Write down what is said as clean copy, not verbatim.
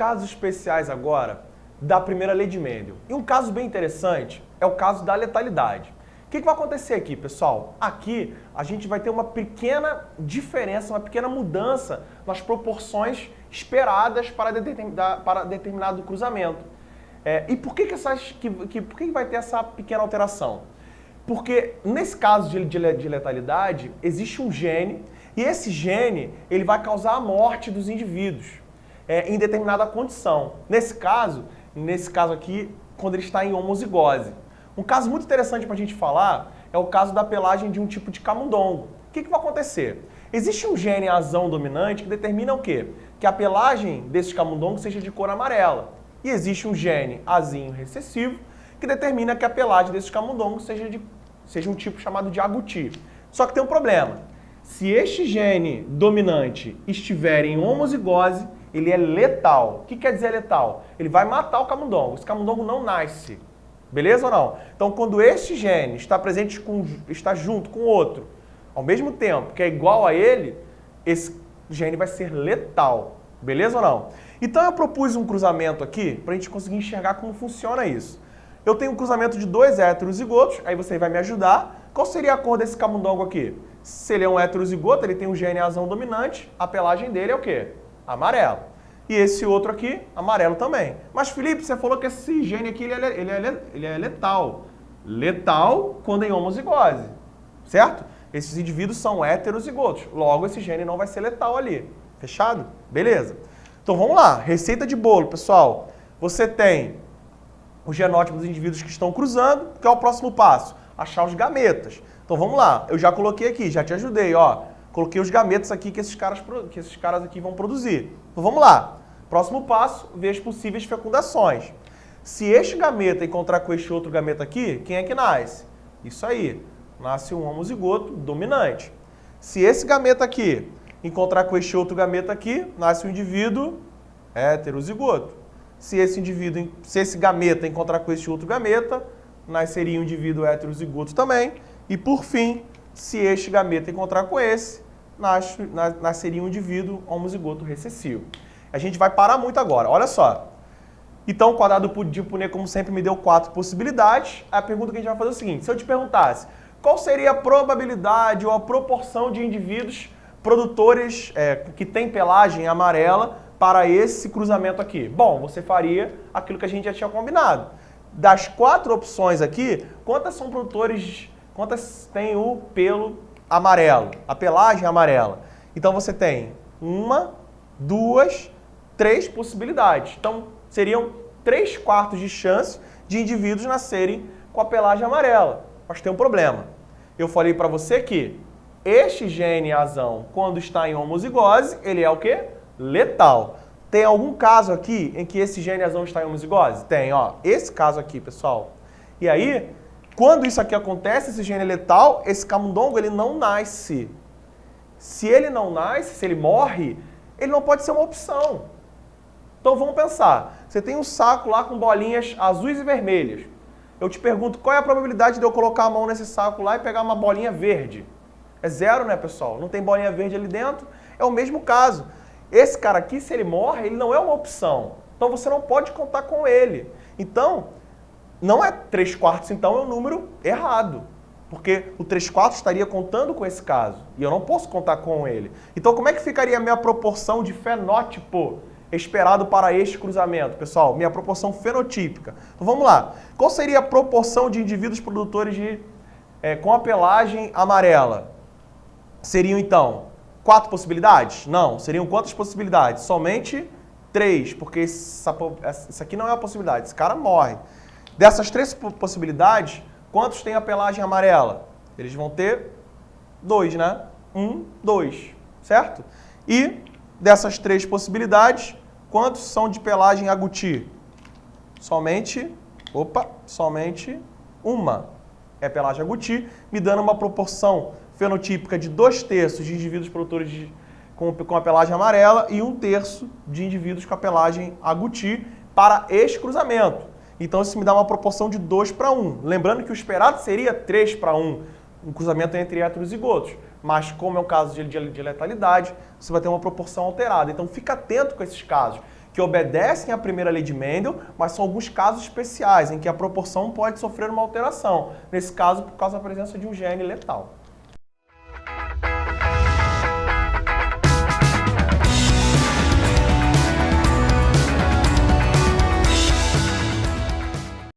casos especiais agora da primeira lei de Mendel. E um caso bem interessante é o caso da letalidade. O que vai acontecer aqui, pessoal? Aqui a gente vai ter uma pequena diferença, uma pequena mudança nas proporções esperadas para determinado cruzamento. E por que vai ter essa pequena alteração? Porque nesse caso de letalidade, existe um gene, e esse gene ele vai causar a morte dos indivíduos em determinada condição. Nesse caso aqui, quando ele está em homozigose. Um caso muito interessante para a gente falar é o caso da pelagem de um tipo de camundongo. O que vai acontecer? Existe um gene azão dominante que determina o quê? Que a pelagem desses camundongos seja de cor amarela. E existe um gene azinho recessivo que determina que a pelagem desses camundongos seja um tipo chamado de agouti. Só que tem um problema. Se este gene dominante estiver em homozigose, ele é letal. O que quer dizer letal? Ele vai matar o camundongo. Esse camundongo não nasce. Beleza ou não? Então, quando este gene está junto com outro, ao mesmo tempo, que é igual a ele, esse gene vai ser letal. Beleza ou não? Então, eu propus um cruzamento aqui para a gente conseguir enxergar como funciona isso. Eu tenho um cruzamento de dois heterozigotos, aí você vai me ajudar. Qual seria a cor desse camundongo aqui? Se ele é um heterozigoto, ele tem um gene azão dominante, a pelagem dele é o quê? Amarelo. E esse outro aqui, amarelo também. Mas, Felipe, você falou que esse gene aqui ele é letal. Letal quando em homozigose, certo? Esses indivíduos são heterozigotos. Logo, esse gene não vai ser letal ali. Fechado? Beleza. Então, vamos lá. Receita de bolo, pessoal. Você tem o genótipo dos indivíduos que estão cruzando, que é o próximo passo. Achar os gametas. Então, vamos lá. Eu já coloquei aqui, já te ajudei, ó. Coloquei os gametas aqui que esses caras aqui vão produzir. Então vamos lá. Próximo passo, ver as possíveis fecundações. Se este gameta encontrar com este outro gameta aqui, quem é que nasce? Isso aí. Nasce um homozigoto dominante. Se esse gameta aqui encontrar com este outro gameta aqui, nasce um indivíduo heterozigoto. Se esse gameta encontrar com este outro gameta, nasceria um indivíduo heterozigoto também. E por fim, se este gameta encontrar com esse, nasceria um indivíduo homozigoto recessivo. A gente vai parar muito agora, olha só. Então, o quadrado de Punnett, como sempre, me deu 4 possibilidades. A pergunta que a gente vai fazer é o seguinte: se eu te perguntasse qual seria a probabilidade ou a proporção de indivíduos produtores que têm pelagem amarela para esse cruzamento aqui? Bom, você faria aquilo que a gente já tinha combinado. Das 4 opções aqui, quantas são produtores, quantas tem o pelo amarelo, a pelagem amarela? Então você tem 1, 2, 3 possibilidades. Então seriam 3/4 de chance de indivíduos nascerem com a pelagem amarela. Mas tem um problema. Eu falei para você que este gene azão, quando está em homozigose, ele é o quê? Letal. Tem algum caso aqui em que esse gene azão está em homozigose? Tem, ó. Esse caso aqui, pessoal. E aí, quando isso aqui acontece, esse gene é letal, esse camundongo, ele não nasce. Se ele não nasce, se ele morre, ele não pode ser uma opção. Então vamos pensar. Você tem um saco lá com bolinhas azuis e vermelhas. Eu te pergunto, qual é a probabilidade de eu colocar a mão nesse saco lá e pegar uma bolinha verde? É 0, né, pessoal? Não tem bolinha verde ali dentro? É o mesmo caso. Esse cara aqui, se ele morre, ele não é uma opção. Então você não pode contar com ele. Então, não é 3/4, então é um número errado. Porque o 3/4 estaria contando com esse caso. E eu não posso contar com ele. Então, como é que ficaria a minha proporção de fenótipo esperado para este cruzamento, pessoal? Minha proporção fenotípica. Então, vamos lá. Qual seria a proporção de indivíduos produtores com a pelagem amarela? Seriam, então, 4 possibilidades? Não. Seriam quantas possibilidades? Somente 3, porque isso aqui não é uma possibilidade. Esse cara morre. Dessas 3 possibilidades, quantos têm a pelagem amarela? Eles vão ter 2, né? 1, 2, certo? E dessas 3 possibilidades, quantos são de pelagem agouti? Somente uma é pelagem agouti, me dando uma proporção fenotípica de 2/3 de indivíduos produtores com a pelagem amarela e 1/3 de indivíduos com a pelagem agouti para este cruzamento. Então isso me dá uma proporção de 2/1. Lembrando que o esperado seria 3/1, um cruzamento entre heterozigotos. Mas como é o caso de letalidade, você vai ter uma proporção alterada. Então fica atento com esses casos. que obedecem à primeira lei de Mendel, mas são alguns casos especiais em que a proporção pode sofrer uma alteração. Nesse caso, por causa da presença de um gene letal.